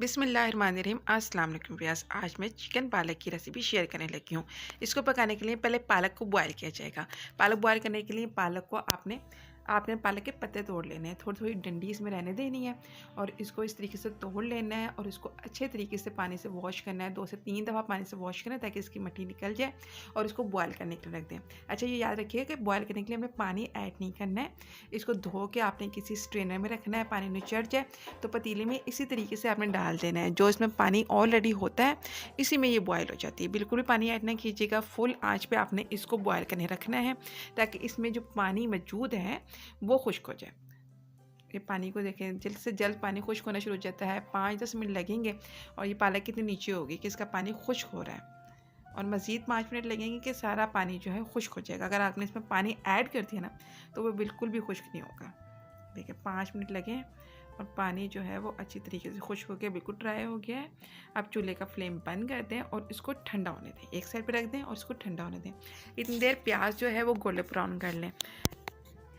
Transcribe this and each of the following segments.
बिस्मिल्लाहिर्रहमानिर्रहीम। अस्सलाम वालेकुम व्यूअर्स। आज मैं चिकन पालक की रेसिपी शेयर करने लगी हूँ। इसको पकाने के लिए पहले पालक को बॉयल किया जाएगा। पालक बॉयल करने के लिए पालक को आपने आपने पालक के पत्ते तोड़ लेने हैं, थोड़ी थोड़ी डंडी इसमें रहने देनी है और इसको इस तरीके से तोड़ लेना है और इसको अच्छे तरीके से पानी से वॉश करना है। 2 से 3 दफ़ा पानी से वॉश करना है ताकि इसकी मिट्टी निकल जाए और इसको बॉयल करने के लिए रख दें। अच्छा, ये याद रखिए कि बॉयल करने के लिए हमें पानी ऐड नहीं करना है। इसको धो के आपने किसी स्ट्रेनर में रखना है, पानी निचड़ जाए तो पतीले में इसी तरीके से आपने डाल देना है। जो इसमें पानी ऑलरेडी होता है इसी में ये बॉयल हो जाती है। बिल्कुल भी पानी ऐड ना कीजिएगा, फुल आंच पे आपने इसको बॉयल करने रखना है ताकि इसमें जो पानी मौजूद है वो खुश्क हो जाए। ये पानी को देखें, जल्द से जल्द पानी खुश्क होना शुरू हो जाता है। 5-10 मिनट लगेंगे और ये पालक कितनी नीचे होगी कि इसका पानी खुश्क हो रहा है और मज़ीद 5 मिनट लगेंगे कि सारा पानी जो है खुश्क हो जाएगा। अगर आपने इसमें पानी ऐड कर दिया ना तो वो बिल्कुल भी खुश्क नहीं होगा। देखिए 5 मिनट लगे और पानी जो है वो अच्छी तरीके से खुश्क हो गया, बिल्कुल ड्राई हो गया है। अब चूल्हे का फ्लेम बंद कर दें और इसको ठंडा होने दें। एक साइड पे रख दें और इसको ठंडा होने दें। इतनी देर प्याज जो है वो गोल्डन ब्राउन कर लें।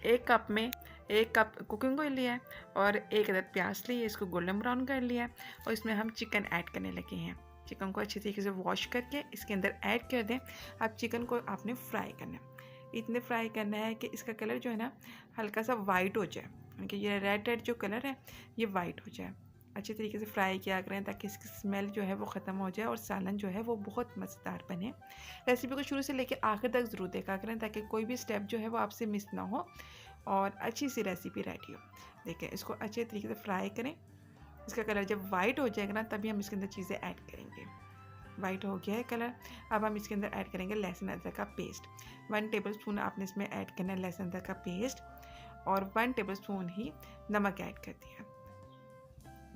एक कप में 1 कप कुकिंग ऑयल लिया है और 1 अदद प्याज ली है, इसको गोल्डन ब्राउन कर लिया है और इसमें हम चिकन ऐड करने लगे हैं। चिकन को अच्छी तरीके से वॉश करके इसके अंदर ऐड कर दें। अब चिकन को आपने फ्राई करना है। इतने फ्राई करना है कि इसका कलर जो है ना हल्का सा वाइट हो जाए, क्योंकि ये रेड रेड जो कलर है ये वाइट हो जाए। अच्छी तरीके से फ्राई किया करें ताकि इसकी स्मेल जो है वो ख़त्म हो जाए और सालन जो है वो बहुत मज़ेदार बने। रेसिपी को शुरू से लेकर आखिर तक ज़रूर देखा करें ताकि कोई भी स्टेप जो है वो आपसे मिस ना हो और अच्छी सी रेसिपी रेडी हो। देखिए इसको अच्छे तरीके से फ्राई करें। इसका कलर जब वाइट हो जाएगा ना तभी हम इसके अंदर चीज़ें ऐड करेंगे। वाइट हो गया है कलर। अब हम इसके अंदर ऐड करेंगे लहसुन अदरक का पेस्ट। 1 टेबलस्पून आपने इसमें ऐड करना है लहसुन अदरक का पेस्ट और 1 टेबलस्पून ही नमक ऐड कर दिया।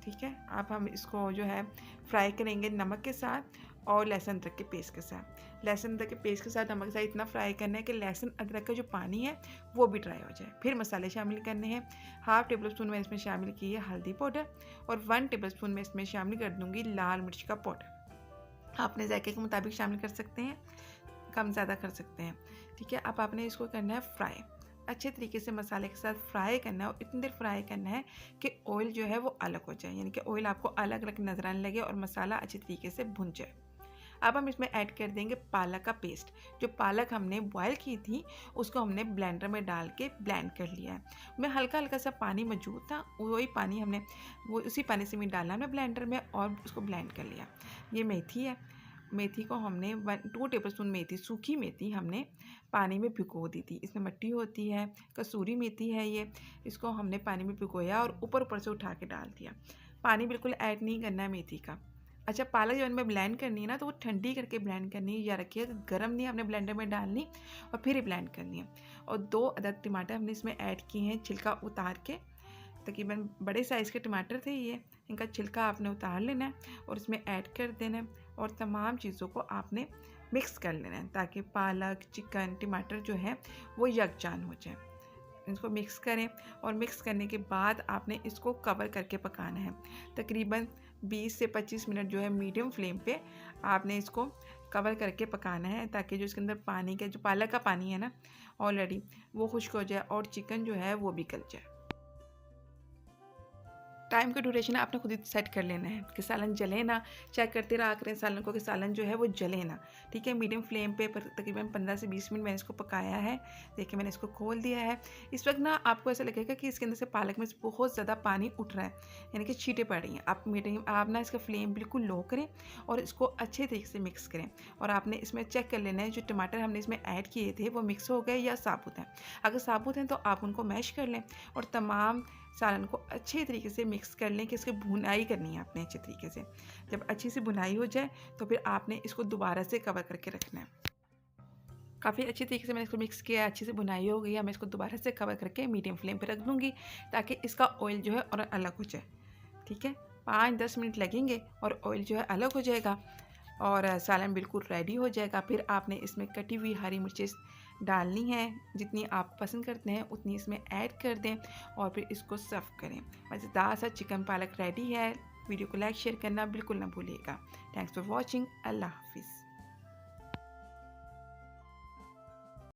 ठीक है, अब हम इसको जो है फ्राई करेंगे नमक के साथ और लहसुन अदरक के पेस्ट के साथ। लहसुन अदरक के पेस्ट के साथ नमक के साथ इतना फ्राई करना है कि लहसुन अदरक का जो पानी है वो भी ड्राई हो जाए। फिर मसाले शामिल करने हैं। 1/2 टेबलस्पून में इसमें शामिल की है हल्दी पाउडर और 1 टेबलस्पून में इसमें शामिल कर दूँगी लाल मिर्च का पाउडर। आपने जायके के मुताबिक शामिल कर सकते हैं, कम ज़्यादा कर सकते हैं। ठीक है, अब आपने इसको करना है फ्राई। अच्छे तरीके से मसाले के साथ फ्राई करना है और इतनी देर फ्राई करना है कि ऑयल जो है वो अलग हो जाए, यानी कि ऑयल आपको अलग अलग नजर आने लगे और मसाला अच्छी तरीके से भुन जाए। अब हम इसमें ऐड कर देंगे पालक का पेस्ट। जो पालक हमने बॉयल की थी उसको हमने ब्लेंडर में डाल के ब्लेंड कर लिया है। मैं हल्का हल्का सा पानी मौजूद था, वही पानी हमने उसी पानी से भी डाला हमने ब्लेंडर में और उसको ब्लेंड कर लिया। ये मेथी है, मेथी को हमने 2 टेबलस्पून मेथी, सूखी मेथी हमने पानी में भिगो दी थी। इसमें मिट्टी होती है, कसूरी मेथी है ये। इसको हमने पानी में भिगोया और ऊपर ऊपर से उठा के डाल दिया। पानी बिल्कुल ऐड नहीं करना है मेथी का। अच्छा, पालक जब में ब्लेंड करनी है ना तो वो ठंडी करके ब्लेंड करनी है, या रखिए गर्म नहीं हमने ब्लेंडर में डालनी और फिर ही ब्लेंड करनी है। और 2 अदद टमाटर हमने इसमें ऐड किए हैं छिलका उतार के। तकरीबन बड़े साइज़ के टमाटर थे ये, इनका छिलका आपने उतार लेना है और इसमें ऐड कर देना है और तमाम चीज़ों को आपने मिक्स कर लेना है ताकि पालक, चिकन, टमाटर जो है वो यकजान हो जाए। इसको मिक्स करें और मिक्स करने के बाद आपने इसको कवर करके पकाना है। तकरीबन 20 से 25 मिनट जो है मीडियम फ्लेम पे आपने इसको कवर करके पकाना है ताकि जो इसके अंदर पानी का जो पालक का पानी है ना ऑलरेडी वो खुश्क हो जाए और चिकन जो है वो भी गल जाए। टाइम का ड्यूरेशन आपने खुद ही सेट कर लेना है कि सालन जले ना। चेक करते रहा करें सालन को कि सालन जो है वो जले ना। ठीक है, मीडियम फ्लेम पे तकरीबन 15 से 20 मिनट मैंने इसको पकाया है। देखिए मैंने इसको खोल दिया है। इस वक्त ना आपको ऐसा लगेगा कि इसके अंदर से पालक में से बहुत ज़्यादा पानी उठ रहा है, यानी कि छींटे पड़ रही हैं। आप ना इसका फ्लेम बिल्कुल लो करें और इसको अच्छे तरीके से मिक्स करें। और आपने इसमें चेक कर लेना है जो टमाटर हमने इसमें ऐड किए थे वो मिक्स हो गए या साबुत हैं। अगर साबुत हैं तो आप उनको मैश कर लें और तमाम सालन को अच्छे तरीके से मिक्स कर लें कि इसकी भुनाई करनी है आपने अच्छे तरीके से। जब अच्छी सी भुनाई हो जाए तो फिर आपने इसको दोबारा से कवर करके रखना है। काफ़ी अच्छी तरीके से मैंने इसको मिक्स किया, अच्छी से भुनाई हो गई है। मैं इसको दोबारा से कवर करके मीडियम फ्लेम पर रख दूँगी ताकि इसका ऑयल जो है और अलग हो जाए। ठीक है, 5-10 मिनट लगेंगे और ऑयल जो है अलग हो जाएगा और सालन बिल्कुल रेडी हो जाएगा। फिर आपने इसमें कटी हुई हरी मिर्चें डालनी है, जितनी आप पसंद करते हैं उतनी इसमें ऐड कर दें और फिर इसको सर्व करें। मज़ेदार सा चिकन पालक रेडी है। वीडियो को लाइक शेयर करना बिल्कुल ना भूलिएगा। Thanks for watching. अल्लाह हाफिज़।